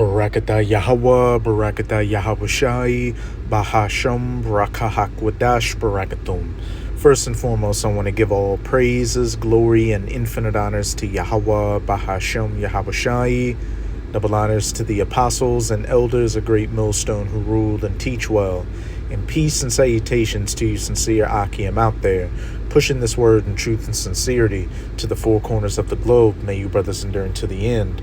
Barakatah Yahweh, Barakatah Yahawashi, Bahasham, Barakahak Barakatum. First and foremost, I want to give all praises, glory, and infinite honors to Yahweh, Bahasham, Yahawashi. Double honors to the apostles and elders, a great millstone who rule and teach well. And peace and salutations to you sincere Akim out there, pushing this word in truth and sincerity to the four corners of the globe. May you brothers endure to the end.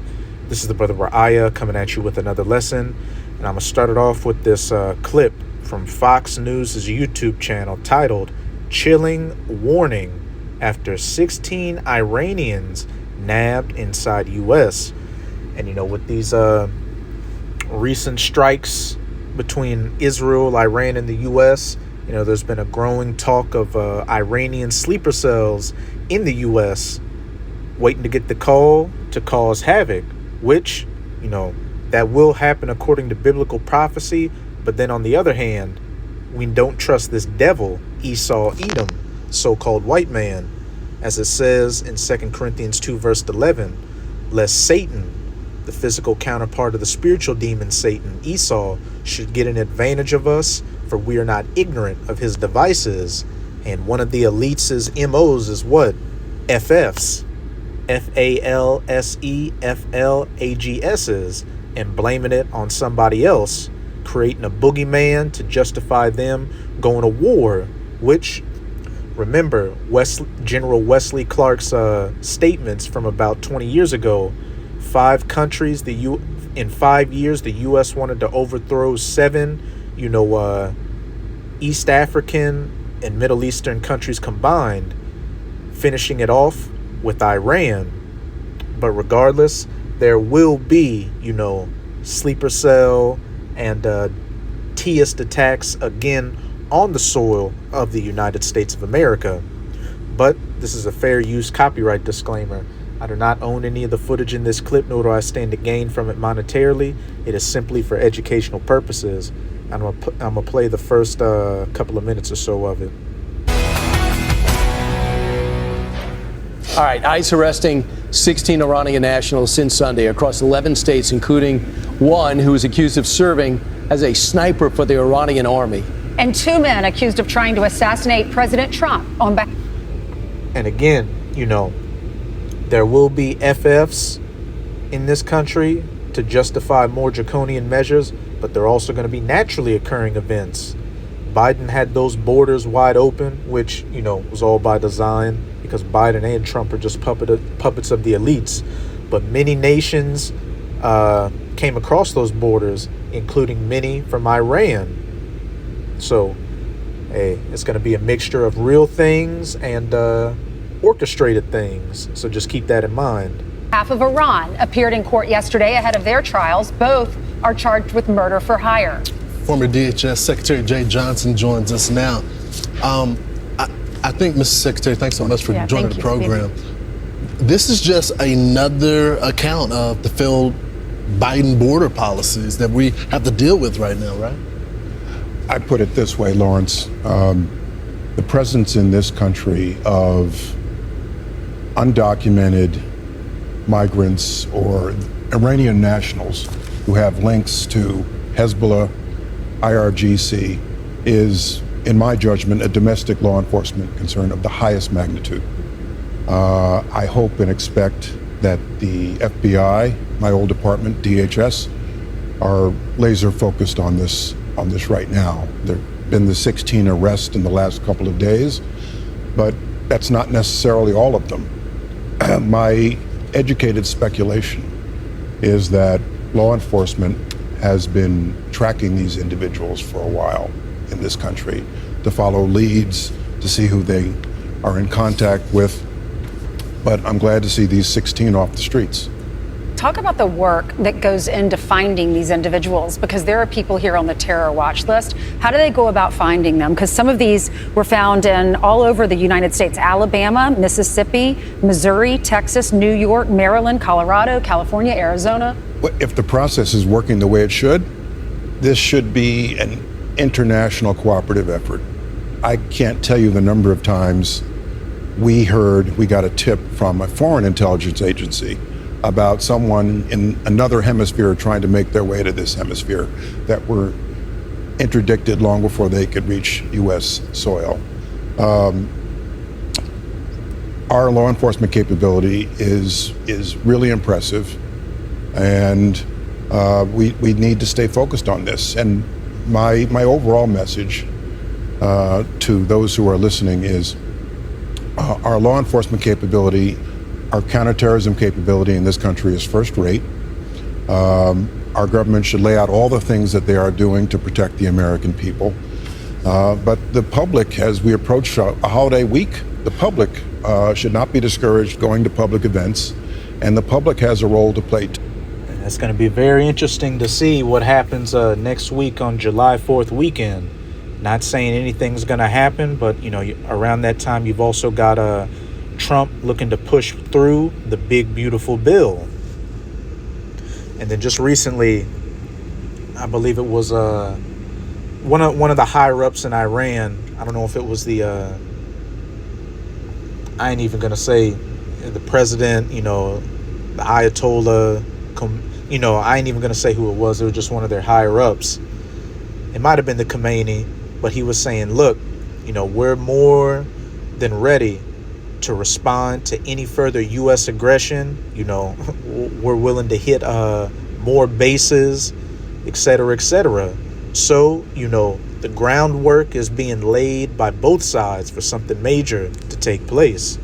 This is the brother Ra'aya coming at you with another lesson. And I'm going to start it off with this clip from Fox News' YouTube channel titled, Chilling Warning After 16 Iranians Nabbed Inside U.S. And, you know, with these recent strikes between Israel, Iran, and the U.S., you know, there's been a growing talk of Iranian sleeper cells in the U.S. waiting to get the call to cause havoc, which, you know, that will happen according to biblical prophecy. But then on the other hand, we don't trust this devil, Esau, Edom, so-called white man, as it says in 2 Corinthians 2, verse 11, lest Satan, the physical counterpart of the spiritual demon Satan, Esau, should get an advantage of us, for we are not ignorant of his devices. And one of the elites' MOs is what? FFs. FALSEFLAGSs, and blaming it on somebody else, creating a boogeyman to justify them going to war, which, remember, General Wesley Clark's statements from about 20 years ago. 5 countries, in 5 years, the U.S. wanted to overthrow 7, East African and Middle Eastern countries combined, finishing it off with Iran. But regardless, there will be, sleeper cell and theist attacks again on the soil of the United States of America. But this is a fair use copyright disclaimer. I do not own any of the footage in this clip, nor do I stand to gain from it monetarily. It is simply for educational purposes. I'm gonna play the first couple of minutes or so of it. All right, ICE arresting 16 Iranian nationals since Sunday across 11 states, including one who is accused of serving as a sniper for the Iranian army. And 2 men accused of trying to assassinate President Trump on back. And again, there will be FFs in this country to justify more draconian measures, but there are also going to be naturally occurring events. Biden had those borders wide open, which, was all by design, because Biden and Trump are just puppets of the elites. But many nations came across those borders, including many from Iran. So, hey, it's going to be a mixture of real things and orchestrated things. So just keep that in mind. Half of Iran appeared in court yesterday ahead of their trials. Both are charged with murder for hire. Former DHS Secretary Jay Johnson joins us now. I think, Mr. Secretary, thanks so much for joining the program. This is just another account of the failed Biden border policies that we have to deal with right now, right? I put it this way, Lawrence. The presence in this country of undocumented migrants or Iranian nationals who have links to Hezbollah, IRGC, is, in my judgment, a domestic law enforcement concern of the highest magnitude. I hope and expect that the FBI, my old department, DHS, are laser focused on this right now. There have been the 16 arrests in the last couple of days, but that's not necessarily all of them. My educated speculation is that law enforcement has been tracking these individuals for a while in this country to follow leads, to see who they are in contact with. But I'm glad to see these 16 off the streets. Talk about the work that goes into finding these individuals, because there are people here on the terror watch list. How do they go about finding them? Because some of these were found in all over the United States: Alabama, Mississippi, Missouri, Texas, New York, Maryland, Colorado, California, Arizona. If the process is working the way it should, this should be an international cooperative effort. I can't tell you the number of times we got a tip from a foreign intelligence agency about someone in another hemisphere trying to make their way to this hemisphere that were interdicted long before they could reach U.S. soil. Our law enforcement capability is really impressive, and we need to stay focused on this. And my overall message to those who are listening is our law enforcement capability, our counterterrorism capability in this country is first rate. Our government should lay out all the things that they are doing to protect the American people. But the public, as we approach a holiday week, the public should not be discouraged going to public events, and the public has a role to play. And it's going to be very interesting to see what happens next week on July 4th weekend. Not saying anything's going to happen, but around that time you've also got Trump looking to push through the big beautiful bill. And then just recently, I believe it was one of the higher ups in Iran. I don't know if it was the I ain't even gonna say the president, the Ayatollah. I ain't even gonna say who it was. It was just one of their higher ups. It might have been the Khomeini, but he was saying, look, we're more than ready to respond to any further U.S. aggression. We're willing to hit more bases, et cetera, et cetera. So, the groundwork is being laid by both sides for something major to take place.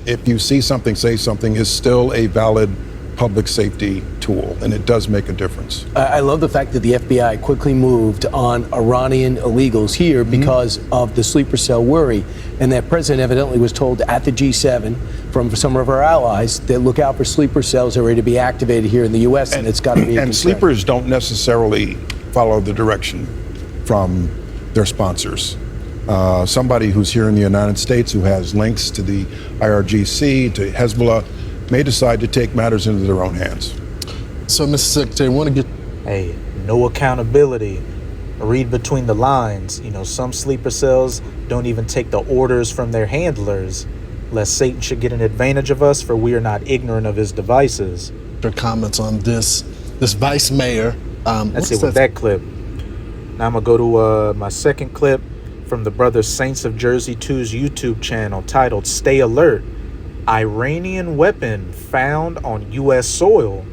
If you see something, say something is still a valid public safety tool, and it does make a difference. I love the fact that the FBI quickly moved on Iranian illegals here because of the sleeper cell worry, and that president evidently was told at the G7 from some of our allies that look out for sleeper cells that are ready to be activated here in the U.S., and it's got to be a And concern. sleepers don't necessarily follow the direction from their sponsors. Somebody who's here in the United States who has links to the IRGC, to Hezbollah, may decide to take matters into their own hands. So, Mr. Secretary, I want to get... Hey, no accountability. Read between the lines. Some sleeper cells don't even take the orders from their handlers, lest Satan should get an advantage of us, for we are not ignorant of his devices. Your comments on this vice mayor. That's it with that clip. Now I'm going to go to my second clip from the Brothers Saints of Jersey 2's YouTube channel titled Stay Alert. Iranian weapon found on U.S. soil.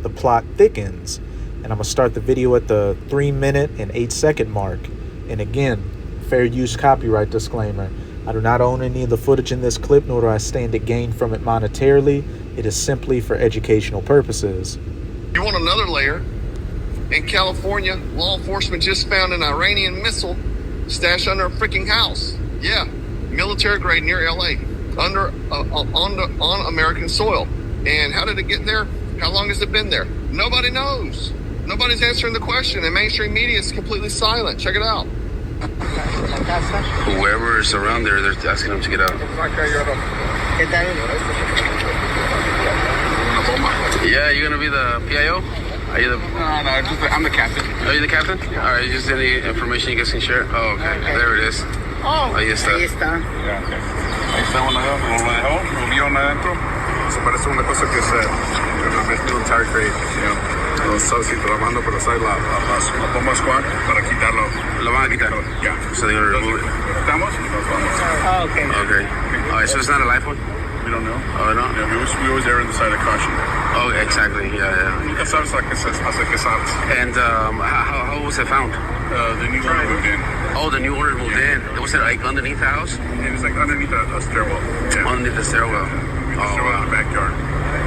The plot thickens. And I'm going to start the video at the 3-minute and 8-second mark. And again, fair use copyright disclaimer. I do not own any of the footage in this clip, nor do I stand to gain from it monetarily. It is simply for educational purposes. You want another layer? In California, law enforcement just found an Iranian missile stashed under a freaking house. Yeah, military grade near LA. On American soil. And how did it get there? How long has it been there? Nobody knows. Nobody's answering the question, and mainstream media is completely silent. Check it out. Whoever is around there, they're asking them to get out. Yeah, you're gonna be the PIO? Are you the... No, I'm the captain. Are you the captain? All right, just any information you guys can share? Oh, okay. There it is. Ahí está. Ahí está uno de ellos, lo dejó, lo vieron adentro. Se parece una cosa que se military grade, los Celsi trabajando para hacer la bomba squad para quitarlo. Lo van a quitar? Yeah. So they're gonna remove it? Estamos y nos vamos. Oh, okay. Okay. All right, so it's not a live one? We don't know. Oh, no? Yeah, we always err on the side of caution. Oh, exactly. Yeah. Nunca sabes hasta que sabes. And how was it found? The new owner moved in. Oh, the new owner moved in. Was it like underneath the house? It was like underneath a stairwell. Yeah. Underneath the stairwell. Stairwell in the backyard.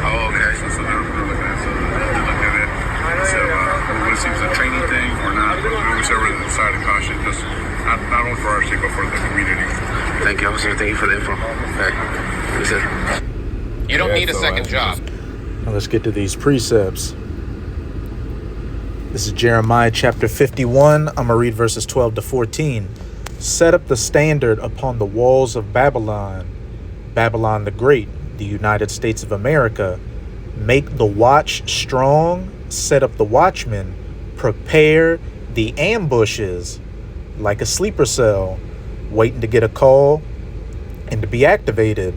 Oh, okay. So they're looking at it. So we want to see if it's a training thing or not. But we always err on the side of caution, just not only for our sake, but for the community. Thank you, officer. Thank you for the info. Okay. You don't need a second job. Now let's get to these precepts. This is Jeremiah chapter 51. I'm going to read verses 12 to 14. Set up the standard upon the walls of Babylon, Babylon the Great, the United States of America. Make the watch strong, set up the watchmen, prepare the ambushes like a sleeper cell, waiting to get a call and to be activated.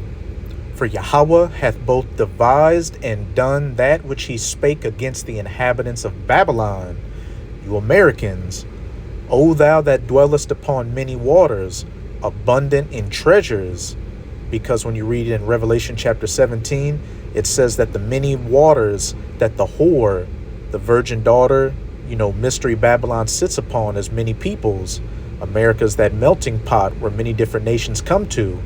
For Yahweh hath both devised and done that which he spake against the inhabitants of Babylon. You Americans, O thou that dwellest upon many waters, abundant in treasures. Because when you read in Revelation chapter 17, it says that the many waters that the whore, the virgin daughter, Mystery Babylon sits upon as many peoples. America's that melting pot where many different nations come to,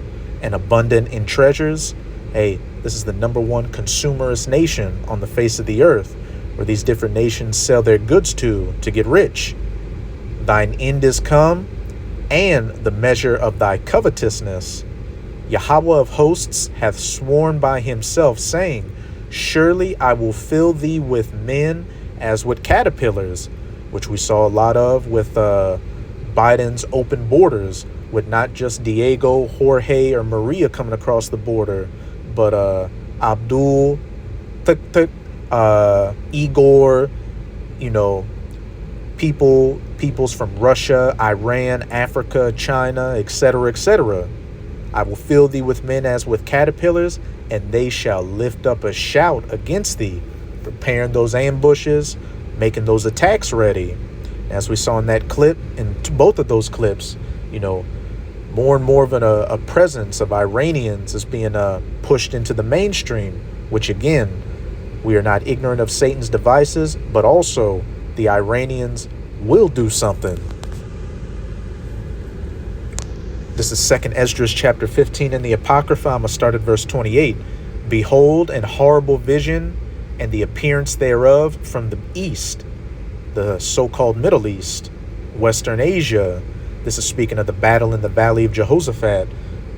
and abundant in treasures. Hey, this is the number one consumerist nation on the face of the earth, where these different nations sell their goods to get rich. Thine end is come, and the measure of thy covetousness. Yahweh of hosts hath sworn by himself, saying, Surely I will fill thee with men as with caterpillars, which we saw a lot of with Biden's open borders, with not just Diego, Jorge, or Maria coming across the border, but Abdul, Igor, peoples from Russia, Iran, Africa, China, etc., etc. I will fill thee with men as with caterpillars, and they shall lift up a shout against thee, preparing those ambushes, making those attacks ready. As we saw in that clip, in both of those clips, more and more of a presence of Iranians is being pushed into the mainstream, which again, we are not ignorant of Satan's devices, but also the Iranians will do something. This is 2nd Esdras chapter 15 in the Apocrypha. I'm going to start at verse 28. Behold, an horrible vision, and the appearance thereof from the east, the so-called Middle East, Western Asia. This is speaking of the battle in the Valley of Jehoshaphat,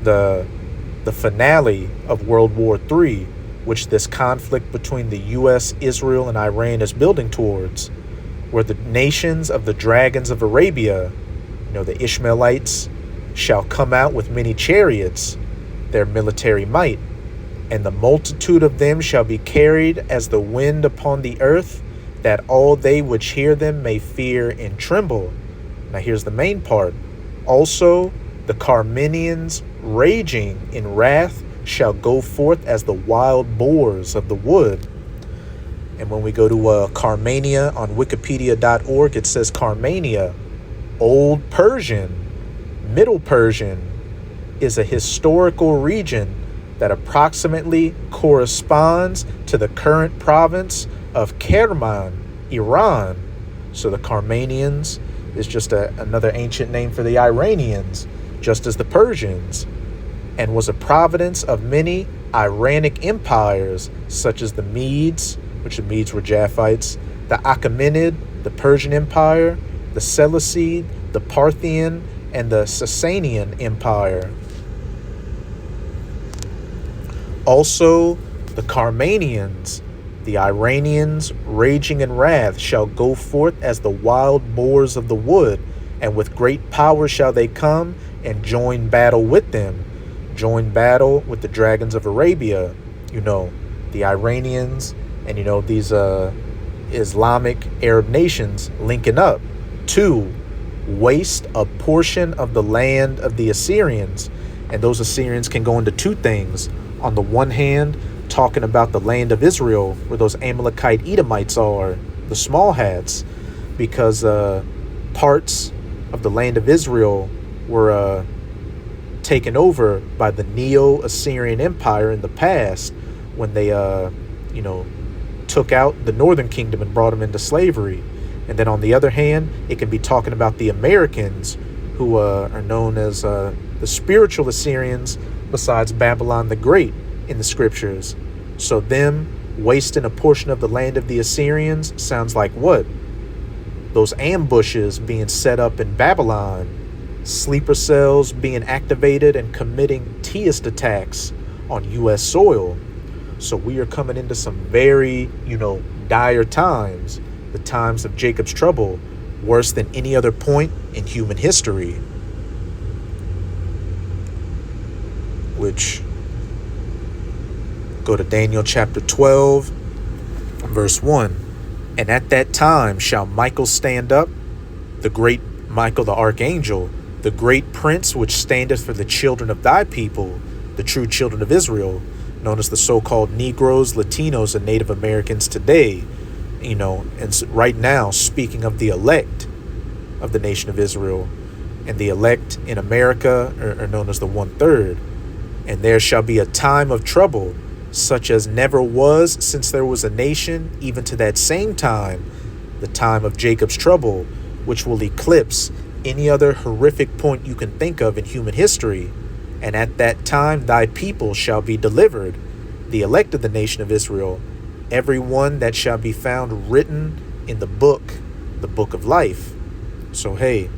the finale of World War III, which this conflict between the U.S., Israel, and Iran is building towards, where the nations of the dragons of Arabia, the Ishmaelites, shall come out with many chariots, their military might, and the multitude of them shall be carried as the wind upon the earth, that all they which hear them may fear and tremble. Now here's the main part. Also, the Carmenians raging in wrath shall go forth as the wild boars of the wood. And when we go to Carmania on wikipedia.org, it says Carmania, Old Persian, Middle Persian, is a historical region that approximately corresponds to the current province of Kerman, Iran. So the Carmanians is just another ancient name for the Iranians, just as the Persians, and was a providence of many Iranic empires, such as the Medes, which the Medes were Japhites, the Achaemenid, the Persian Empire, the Seleucid, the Parthian, and the Sasanian Empire. Also, the Carmanians, the Iranians, raging in wrath, shall go forth as the wild boars of the wood, and with great power shall they come and join battle with them. Join battle with the dragons of Arabia, the Iranians, and these Islamic Arab nations linking up to waste a portion of the land of the Assyrians. And those Assyrians can go into two things. On the one hand, talking about the land of Israel, where those Amalekite Edomites are, the small hats, because parts of the land of Israel were taken over by the Neo-Assyrian Empire in the past, when they took out the northern kingdom and brought them into slavery. And then on the other hand, it can be talking about the Americans, who are known as the spiritual Assyrians, besides Babylon the Great in the scriptures. So them wasting a portion of the land of the Assyrians sounds like what? Those ambushes being set up in Babylon, sleeper cells being activated and committing teist attacks on U.S. soil. So we are coming into some very, dire times. The times of Jacob's trouble, worse than any other point in human history. Which, go to Daniel chapter 12, verse 1. And at that time shall Michael stand up, the great Michael the archangel, the great prince which standeth for the children of thy people, the true children of Israel, known as the so-called Negroes, Latinos, and Native Americans today, and right now, speaking of the elect of the nation of Israel, and the elect in America are known as the 1/3. And there shall be a time of trouble, such as never was since there was a nation, even to that same time, the time of Jacob's trouble, which will eclipse any other horrific point you can think of in human history. And at that time thy people shall be delivered, the elect of the nation of Israel, every one that shall be found written in the book of life. So hey,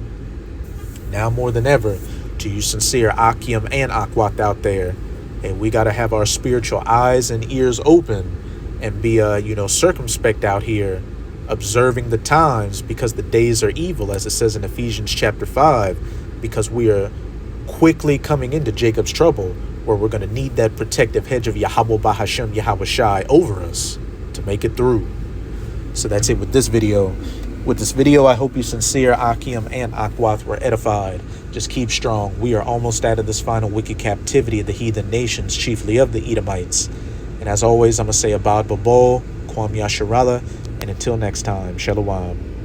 now more than ever, to you sincere Akim and Akwat out there, and we got to have our spiritual eyes and ears open and be circumspect out here, observing the times, because the days are evil, as it says in Ephesians chapter 5, because we are quickly coming into Jacob's trouble, where we're going to need that protective hedge of Yahweh Bahashem Yahweh Shai over us to make it through. So that's it with this video. With this video, I hope you sincere Akim and Akwat were edified. Just keep strong. We are almost out of this final wicked captivity of the heathen nations, chiefly of the Edomites. And as always, I'm going to say Abad Babol, Kwam Yasharallah, and until next time, Shalom.